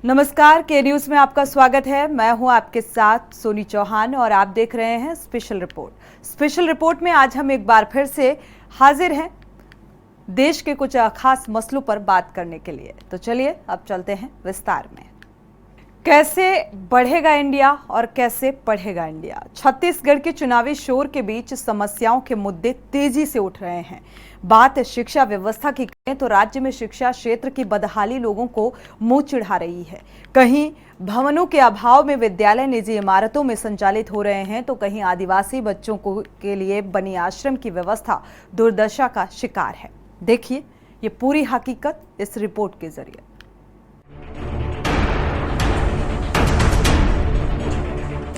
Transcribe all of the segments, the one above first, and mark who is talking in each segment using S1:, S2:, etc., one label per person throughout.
S1: नमस्कार, के न्यूज में आपका स्वागत है। मैं हूं आपके साथ सोनी चौहान और आप देख रहे हैं स्पेशल रिपोर्ट। स्पेशल रिपोर्ट में आज हम एक बार फिर से हाजिर हैं देश के कुछ खास मसलों पर बात करने के लिए। तो चलिए अब चलते हैं विस्तार में। कैसे बढ़ेगा इंडिया और कैसे पढ़ेगा इंडिया? छत्तीसगढ़ के चुनावी शोर के बीच समस्याओं के मुद्दे तेजी से उठ रहे हैं। बात शिक्षा व्यवस्था की करें तो राज्य में शिक्षा क्षेत्र की बदहाली लोगों को मुंह चिढ़ा रही है। कहीं भवनों के अभाव में विद्यालय निजी इमारतों में संचालित हो रहे हैं, तो कहीं आदिवासी बच्चों को के लिए बनी आश्रम की व्यवस्था दुर्दशा का शिकार है। देखिए ये पूरी हकीकत इस रिपोर्ट के जरिए।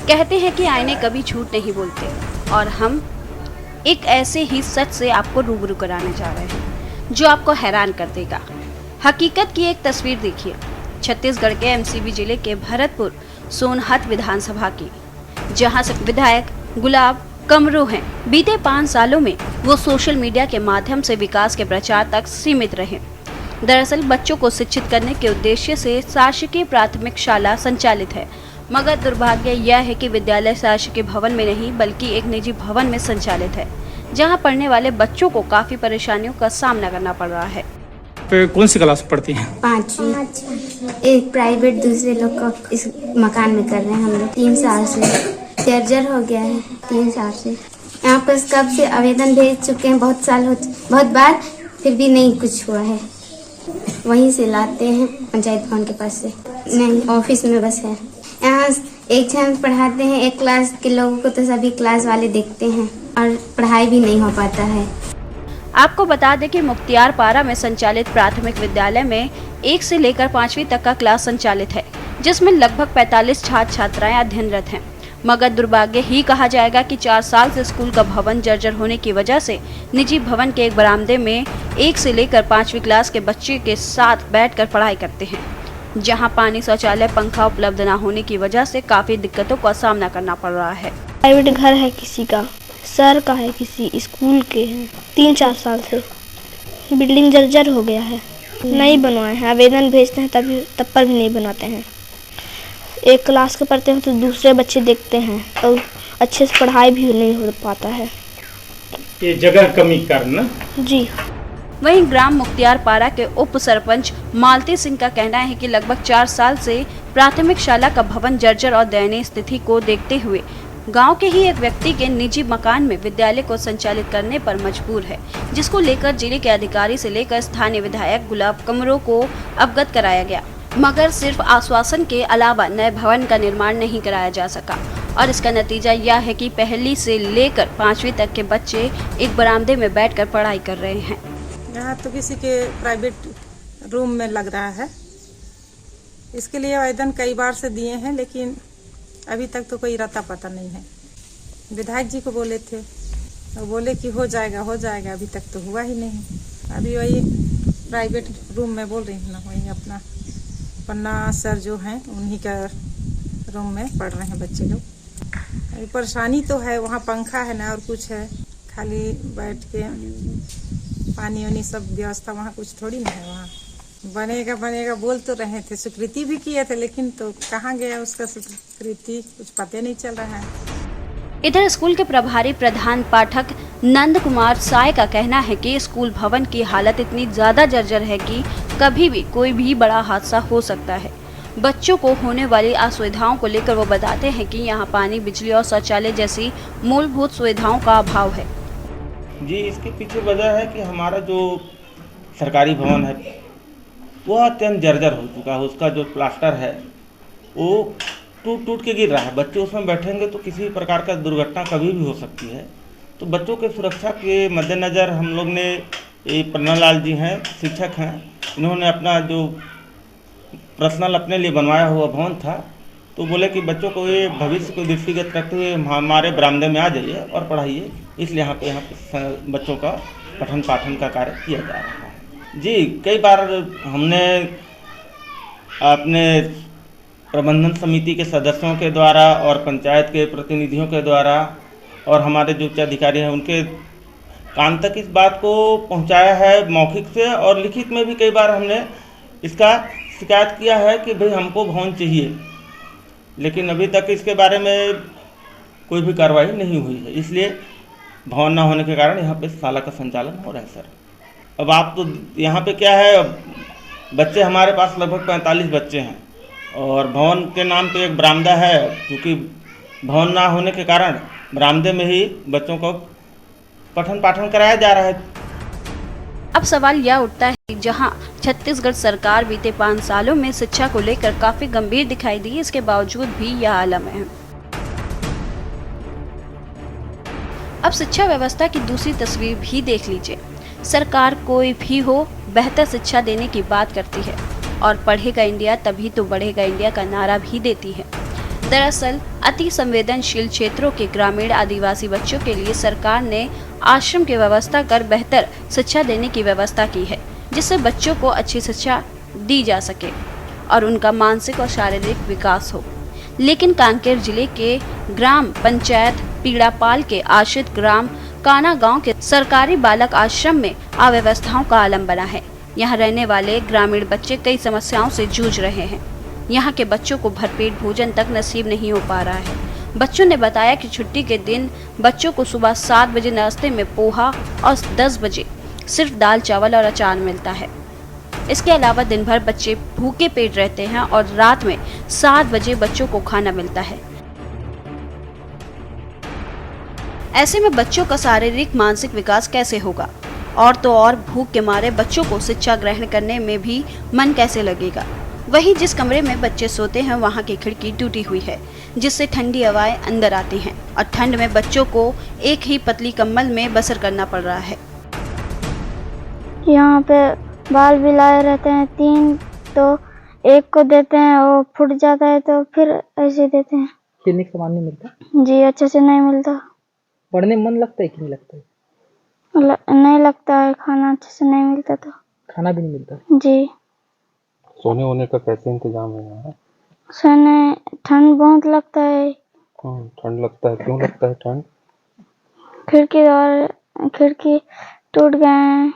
S2: कहते हैं कि आईने कभी झूठ नहीं बोलते और हम एक ऐसे ही सच से आपको रूबरू कराने जा रहे हैं जो आपको हैरान कर देगा। हकीकत की एक तस्वीर देखिए, छत्तीसगढ़ के एमसीबी जिले के भरतपुर सोनहत विधानसभा की, जहां से विधायक गुलाब कमरो हैं। बीते 5 सालों में वो सोशल मीडिया के माध्यम से विकास के प्रचार तक सीमित रहे। दरअसल बच्चों को शिक्षित करने के उद्देश्य से शासकीय प्राथमिक शाला संचालित है, मगर दुर्भाग्य यह है कि विद्यालय शासकीय भवन में नहीं बल्कि एक निजी भवन में संचालित है, जहां पढ़ने वाले बच्चों को काफी परेशानियों का सामना करना पड़ रहा है।
S3: कौन सी क्लास पढ़ती हैं?
S4: 5वीं। एक प्राइवेट दूसरे लोग का इस मकान में कर रहे हैं हम लोग 3 साल से। जर्जर हो गया है 3 साल से। यहाँ पर कब से आवेदन भेज चुके हैं, बहुत बार, फिर भी नहीं कुछ हुआ है। वहीं से लाते हैं पंचायत भवन के पास से, नहीं ऑफिस में बस है। यहाँ एक जन पढ़ाते हैं, एक क्लास के लोगों को तो सभी क्लास वाले देखते हैं और पढ़ाई भी नहीं हो पाता है।
S2: आपको बता दें कि मुख्तियारपारा में संचालित प्राथमिक विद्यालय में 1 से लेकर 5वीं तक का क्लास संचालित है, जिसमें लगभग 45 छात्र छात्राएं अध्ययनरत हैं। मगर दुर्भाग्य ही कहा जाएगा कि 4 साल से स्कूल का भवन जर्जर होने की वजह से निजी भवन के एक बरामदे में 1 से लेकर 5वीं क्लास के बच्चे के साथ बैठकर पढ़ाई करते हैं, जहां पानी, शौचालय, पंखा उपलब्ध न होने की वजह से काफी दिक्कतों का सामना करना पड़ रहा है।
S5: प्राइवेट घर है किसी का, सर का है, किसी स्कूल के हैं। 3-4 साल से बिल्डिंग जर्जर हो गया है, नहीं बनवाए हैं। आवेदन भेजते हैं तब पर भी नहीं बनाते हैं। एक क्लास के पढ़ते हैं तो दूसरे बच्चे देखते हैं तो अच्छे से पढ़ाई भी नहीं हो पाता है।
S3: ये जगह कमी कारण
S5: जी।
S2: वहीं ग्राम मुख्तियारपारा के उप सरपंच मालती सिंह का कहना है कि लगभग 4 साल से प्राथमिक शाला का भवन जर्जर और दयनीय स्थिति को देखते हुए गांव के ही एक व्यक्ति के निजी मकान में विद्यालय को संचालित करने पर मजबूर है, जिसको लेकर जिले के अधिकारी से लेकर स्थानीय विधायक गुलाब कमरो को अवगत कराया गया, मगर सिर्फ आश्वासन के अलावा नए भवन का निर्माण नहीं कराया जा सका। और इसका नतीजा यह है कि 1 से लेकर 5वीं तक के बच्चे एक बरामदे में बैठकर पढ़ाई कर रहे हैं।
S6: यहाँ तो किसी के प्राइवेट रूम में लग रहा है। इसके लिए आवेदन कई बार से दिए हैं, लेकिन अभी तक तो कोई रता पता नहीं है। विधायक जी को बोले थे, वो बोले कि हो जाएगा, अभी तक तो हुआ ही नहीं। अभी वही प्राइवेट रूम में बोल रही हूँ ना, वही अपना पन्ना सर जो हैं उन्हीं का रूम में पढ़ रहे हैं बच्चे लोग। अभी परेशानी तो है, वहाँ पंखा है ना और कुछ है, खाली बैठ के पानी वानी सब व्यवस्था वहाँ कुछ थोड़ी ना है। वहाँ बनेगा बोल तो रहे थे, स्वीकृति भी किए थे, लेकिन तो कहाँ गया उसका स्वीकृति, कुछ पता नहीं चल रहा है।
S2: इधर स्कूल के प्रभारी प्रधान पाठक नंद कुमार साय का कहना है कि स्कूल भवन की हालत इतनी ज्यादा जर्जर है कि कभी भी कोई भी बड़ा हादसा हो सकता है। बच्चों को होने वाली असुविधाओं को लेकर वो बताते हैं कि यहाँ पानी, बिजली और शौचालय जैसी मूलभूत सुविधाओं का अभाव है।
S7: जी, इसके पीछे वजह है कि हमारा जो सरकारी भवन है वो अत्यंत जर्जर हो चुका है। उसका जो प्लास्टर है वो टूट के गिर रहा है। बच्चे उसमें बैठेंगे तो किसी प्रकार का दुर्घटना कभी भी हो सकती है। तो बच्चों के सुरक्षा के मद्देनज़र हम लोग ने, ये पन्नालाल जी हैं, शिक्षक हैं, इन्होंने अपना जो पर्सनल अपने लिए बनवाया हुआ भवन था, तो बोले कि बच्चों को ये भविष्य को दृष्टिगत रखते हुए हमारे बरामदे में आ जाइए और पढ़ाइए। इसलिए यहाँ पे बच्चों का पठन पाठन का कार्य किया जा रहा है। जी, कई बार हमने अपने प्रबंधन समिति के सदस्यों के द्वारा और पंचायत के प्रतिनिधियों के द्वारा और हमारे जो उच्च अधिकारी हैं उनके कान तक इस बात को पहुंचाया है, मौखिक से और लिखित में भी कई बार हमने इसका शिकायत किया है कि भाई हमको भवन चाहिए, लेकिन अभी तक इसके बारे में कोई भी कार्रवाई नहीं हुई है। इसलिए भवन ना होने के कारण यहाँ पे शाला का संचालन हो रहा है सर। अब आप तो यहाँ पे क्या है, बच्चे हमारे पास लगभग 45 बच्चे हैं और भवन के नाम पे एक बरामदा है, क्योंकि भवन ना होने के कारण बरामदे में ही बच्चों को पठन पाठन कराया जा रहा है।
S2: अब सवाल यह उठता है कि जहां छत्तीसगढ़ सरकार बीते 5 सालों में शिक्षा को लेकर काफी गंभीर दिखाई दी, इसके बावजूद भी यह आलम है। अब शिक्षा व्यवस्था की दूसरी तस्वीर भी देख लीजिए। सरकार कोई भी हो बेहतर शिक्षा देने की बात करती है और पढ़ेगा इंडिया तभी तो बढ़ेगा इंडिया का नारा भी देती है। दरअसल अति संवेदनशील क्षेत्रों के ग्रामीण आदिवासी बच्चों के लिए सरकार ने आश्रम की व्यवस्था कर बेहतर शिक्षा देने की व्यवस्था की है, जिससे बच्चों को अच्छी शिक्षा दी जा सके और उनका मानसिक और शारीरिक विकास हो। लेकिन कांकेर जिले के ग्राम पंचायत पीड़ापाल के आश्रित ग्राम काना गांव के सरकारी बालक आश्रम में अव्यवस्थाओं का आलम बना है। यहाँ रहने वाले ग्रामीण बच्चे कई समस्याओं से जूझ रहे हैं। यहाँ के बच्चों को भरपेट भोजन तक नसीब नहीं हो पा रहा है। बच्चों ने बताया कि छुट्टी के दिन बच्चों को सुबह 7 बजे नाश्ते में पोहा और 10 बजे सिर्फ दाल चावल और अचार मिलता है। इसके अलावा दिन भर बच्चे भूखे पेट रहते हैं और रात में 7 बजे बच्चों को खाना मिलता है। ऐसे में बच्चों का शारीरिक मानसिक विकास कैसे होगा, और तो और भूख के मारे बच्चों को शिक्षा ग्रहण करने में भी मन कैसे लगेगा। वहीं जिस कमरे में बच्चे सोते हैं वहां की खिड़की टूटी हुई है, जिससे ठंडी हवाएं अंदर आती हैं और ठंड में बच्चों को एक ही पतली कंबल में बसर करना पड़ रहा है।
S5: यहाँ पे बाल भी लाए रहते हैं 3, तो एक को देते हैं, वो फूट जाता है तो फिर ऐसे देते हैं।
S8: खेलने का सामान नहीं मिलता?
S5: जी अच्छे से नहीं मिलता।
S8: पढ़ने में मन लगता है कि नहीं लगता है?
S5: नहीं लगता है, खाना अच्छे से नहीं मिलता तो।
S8: खाना भी नहीं मिलता?
S5: जी।
S9: सोने होने का कैसे इंतजाम है यहाँ?
S5: सोने ठंड बहुत लगता है।
S9: ठंड लगता है, क्यों लगता है ठंड?
S5: खिड़की टूट गए हैं।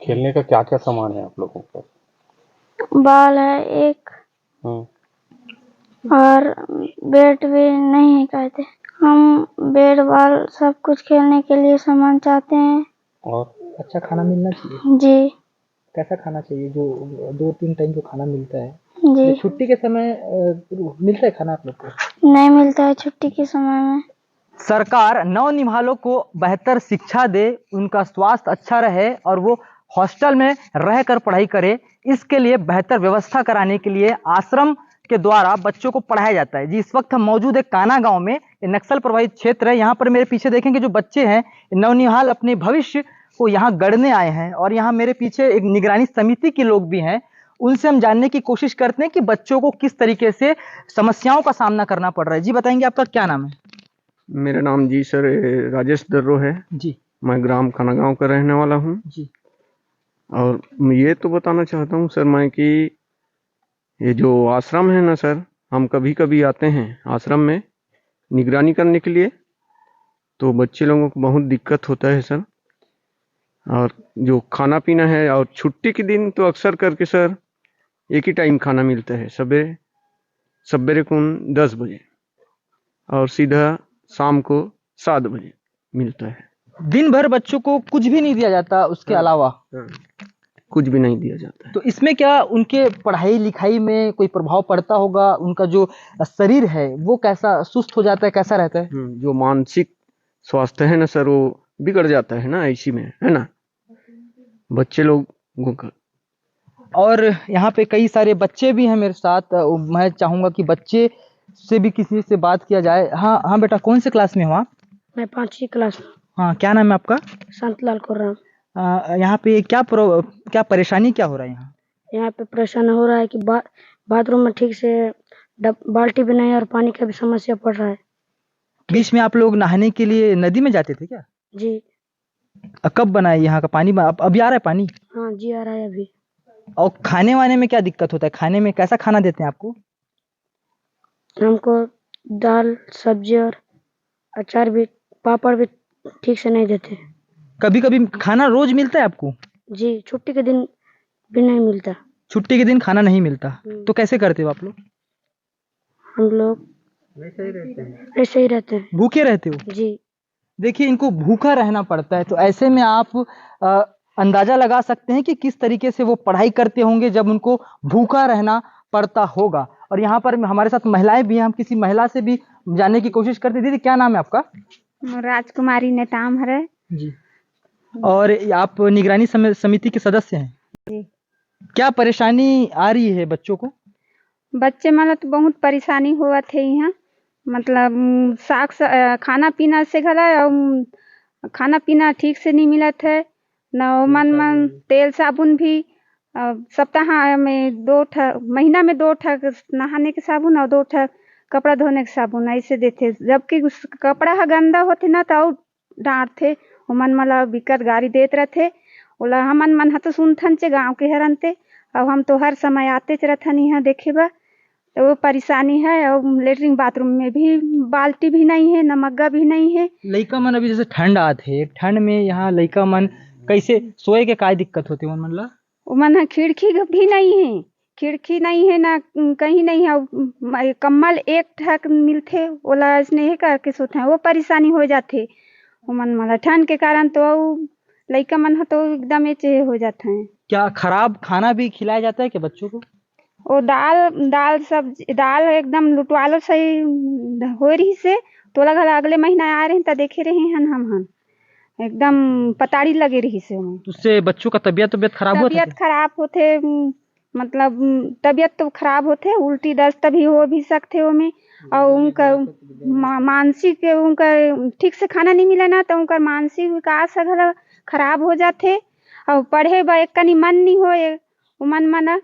S9: खेलने का क्या क्या सामान है आप लोगों का?
S5: बॉल है एक और बैट भी नहीं है कहते। हम बैट बॉल सब कुछ खेलने के लिए सामान चाहते हैं।
S9: और
S8: अच्छा खाना मिलना चाहिए।
S5: जी।
S8: कैसा खाना चाहिए? जो 2-3 टाइम जो खाना मिलता है,
S5: जी।
S8: छुट्टी के समय मिलता है खाना आप लोग को?
S5: नहीं मिलता है छुट्टी के समय में।
S10: सरकार नवनिहालों को बेहतर शिक्षा दे, उनका स्वास्थ्य अच्छा रहे और वो हॉस्टल में रहकर पढ़ाई करे, इसके लिए बेहतर व्यवस्था कराने के लिए आश्रम के द्वारा बच्चों को पढ़ाया जाता है। जी, इस वक्त हम मौजूद है काना गांव में। ये नक्सल प्रभावित क्षेत्र है। यहाँ पर मेरे पीछे देखेंगे जो बच्चे हैं, नवनिहाल अपने भविष्य को यहाँ गढ़ने आए हैं और यहाँ मेरे पीछे एक निगरानी समिति के लोग भी हैं। उनसे हम जानने की कोशिश करते हैं कि बच्चों को किस तरीके से समस्याओं का सामना करना पड़ रहा है। जी बताएंगे, आपका क्या नाम है?
S9: मेरा नाम जी सर राजेश दर्रो है
S10: जी।
S9: मैं ग्राम खाना गांव का रहने वाला हूँ
S10: जी।
S9: और ये तो बताना चाहता हूँ सर मैं कि ये जो आश्रम है ना सर, हम कभी कभी आते हैं आश्रम में निगरानी करने के लिए, तो बच्चे लोगों को बहुत दिक्कत होता है सर। और जो खाना पीना है, और छुट्टी के दिन तो अक्सर करके सर एक ही टाइम खाना मिलता है, सवेरे को 10 बजे और सीधा शाम को 7 बजे मिलता है।
S10: दिन भर बच्चों को कुछ भी नहीं दिया जाता उसके अलावा?
S9: कुछ भी नहीं दिया जाता है।
S10: तो इसमें क्या उनके पढ़ाई लिखाई में कोई प्रभाव पड़ता होगा? उनका जो शरीर है वो कैसा सुस्त हो जाता है, कैसा रहता है?
S9: जो मानसिक स्वास्थ्य है ना सर, वो बिगड़ जाता है ना ऐसी में, है ना बच्चे लोगों का।
S10: और यहाँ पे कई सारे बच्चे भी हैं मेरे साथ। मैं चाहूंगा कि बच्चे से भी किसी से बात किया जाए। हाँ हाँ बेटा, कौन से क्लास में हो आप?
S5: मैं 5वीं क्लास में।
S10: हाँ, क्या नाम है आपका?
S5: संतलाल खुर्राम।
S10: यहाँ पे क्या परेशानी क्या हो रहा है?
S5: यहाँ पे परेशान हो रहा है कि बाथरूम में ठीक से बाल्टी भी नहीं और पानी का भी समस्या पड़ रहा है।
S10: बीच में आप लोग नहाने के लिए नदी में जाते थे क्या?
S5: जी।
S10: कब बना है यहाँ का पानी? अभी आ रहा है पानी?
S5: हाँ जी, आ रहा है अभी।
S10: और खाने वाने में क्या दिक्कत होता है? खाने में कैसा खाना देते हैं आपको?
S5: हमको दाल सब्जी और अचार भी, पापड़ भी ठीक से नहीं देते।
S10: कभी कभी खाना रोज मिलता है आपको?
S5: जी, छुट्टी के दिन भी नहीं मिलता।
S10: छुट्टी के दिन खाना नहीं मिलता, तो कैसे करते हो आप लोग?
S5: हम लोग ऐसे ही रहते हैं।
S10: भूखे रहते हो?
S5: जी।
S10: देखिए, इनको भूखा रहना पड़ता है, तो ऐसे में आप अंदाजा लगा सकते हैं कि किस तरीके से वो पढ़ाई करते होंगे जब उनको भूखा रहना पड़ता होगा। और यहाँ पर हमारे साथ महिलाएं भी हैं, हम किसी महिला से भी जानने की कोशिश करते हैं। दीदी, क्या नाम है आपका?
S11: राजकुमारी नेताम है
S10: जी। और आप निगरानी समिति के सदस्य हैं
S11: जी।
S10: क्या परेशानी आ रही है बच्चों को?
S11: बच्चे मतलब तो बहुत परेशानी हुआ थे यहाँ, मतलब खाना पीना से घला खाना पीना ठीक से नहीं मिला था न, मन तेल साबुन भी सप्ताह में 2 महीना में 2 नहाने के साबुन और 2 कपड़ा धोने के साबुन ऐसे देते, जबकि कपड़ा गंदा होते ना तो डांट थे मन मला बिकट गाड़ी देते रहते। बोला हमन मन तो सुनथन चे गाँव के हरनते, अब हम तो हर समय आते रहथन यहाँ देखे बा, तो वो परेशानी है। और लेटरिन बाथरूम में भी बाल्टी भी नहीं है, नमग्गा भी नहीं है।
S10: लइका मन अभी जैसे ठंड आते, ठंड में यहाँ लइका मन कैसे सोए के काय दिक्कत होती है? मन
S11: मन खिड़की भी नहीं है, खिड़की नहीं है ना कहीं नहीं है, कम्बल एक ठक मिलते ओला स्नेह करके सोते हैं, वो परेशानी हो जाते मन मला ठंड के कारण। तो लइका मन तो एकदम एचे हो जाते हैं।
S10: क्या खराब खाना भी खिलाया जाता है कि बच्चों को?
S11: वो दाल सब्जी दाल एकदम लुटवालो सही हो रही से, तो लगा अगले महीना आ रहे हैं तो देखे रहे हैं हम एकदम पताड़ी लगे रही से।
S10: उससे बच्चों का तबीयत खराब होता है?
S11: तबीयत खराब होते, मतलब तबीयत तो खराब होते, उल्टी दस्त भी हो भी सकते हो में। और उनका मानसिक उनका ठीक से खाना नहीं मिला ना, तो उनका मानसिक विकास खराब हो जाते। और पढ़े बा एक कनी मन नहीं हो, मन मना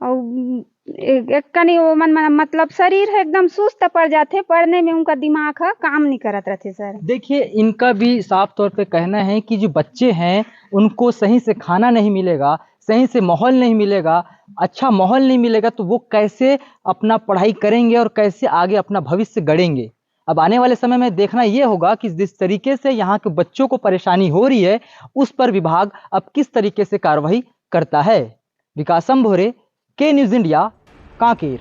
S11: और एक कनी वो मन मतलब शरीर है एकदम सुस्त पड़ जाते, पढ़ने में उनका दिमाग है काम नहीं करत रहते। सर
S10: देखिए, इनका भी साफ तौर पे कहना है कि जो बच्चे हैं उनको सही से खाना नहीं मिलेगा, सही से माहौल नहीं मिलेगा, अच्छा माहौल नहीं मिलेगा तो वो कैसे अपना पढ़ाई करेंगे और कैसे आगे अपना भविष्य गढ़ेंगे। अब आने वाले समय में देखना ये होगा कि जिस तरीके से यहाँ के बच्चों को परेशानी हो रही है उस पर विभाग अब किस तरीके से कार्रवाई करता है। विकासम भोरे, के न्यूज़ इंडिया, कांकेर।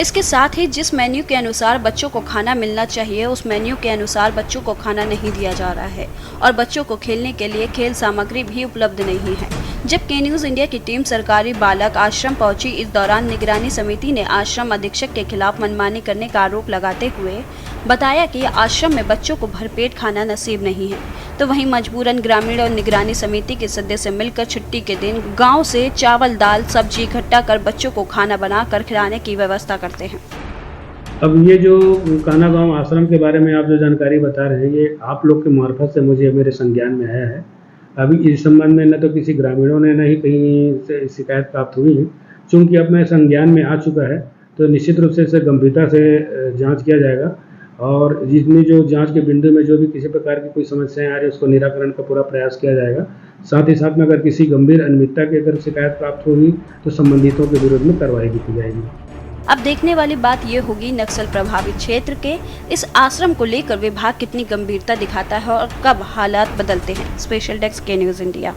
S2: इसके साथ ही जिस मेन्यू के अनुसार बच्चों को खाना मिलना चाहिए उस मेन्यू के अनुसार बच्चों को खाना नहीं दिया जा रहा है और बच्चों को खेलने के लिए खेल सामग्री भी उपलब्ध नहीं है। जब के न्यूज़ इंडिया की टीम सरकारी बालक आश्रम पहुंची, इस दौरान निगरानी समिति ने आश्रम अधीक्षक के खिलाफ मनमानी करने का आरोप लगाते हुए बताया कि आश्रम में बच्चों को भरपेट खाना नसीब नहीं है। तो वहीं मजबूरन ग्रामीण और निगरानी समिति के सदस्य मिलकर छुट्टी के दिन गांव से चावल दाल सब्जी इकट्ठा कर बच्चों को खाना बनाकर खिलाने की व्यवस्था करते हैं।
S12: अब ये जो काना गांव आश्रम के बारे में आप जो जानकारी बता रहे हैं, ये आप लोग के मार्फत से मुझे मेरे संज्ञान में आया है। अभी इस संबंध में न तो किसी ग्रामीणों ने न ही कहीं से शिकायत प्राप्त हुई है। चूँकि अब मैं संज्ञान में आ चुका है तो निश्चित रूप से इसे गंभीरता से जांच किया जाएगा और जिसमें जो जांच के बिंदु में जो भी किसी प्रकार की कोई समस्याएं आ रही है उसको निराकरण का पूरा प्रयास किया जाएगा। साथ ही साथ में अगर किसी गंभीर अनियमितता की अगर शिकायत प्राप्त होगी तो संबंधितों के विरोध में कार्रवाई भी की जाएगी।
S2: अब देखने वाली बात ये होगी नक्सल प्रभावित क्षेत्र के इस आश्रम को लेकर विभाग कितनी गंभीरता दिखाता है और कब हालात बदलते हैं। स्पेशल डेस्क के न्यूज़ इंडिया।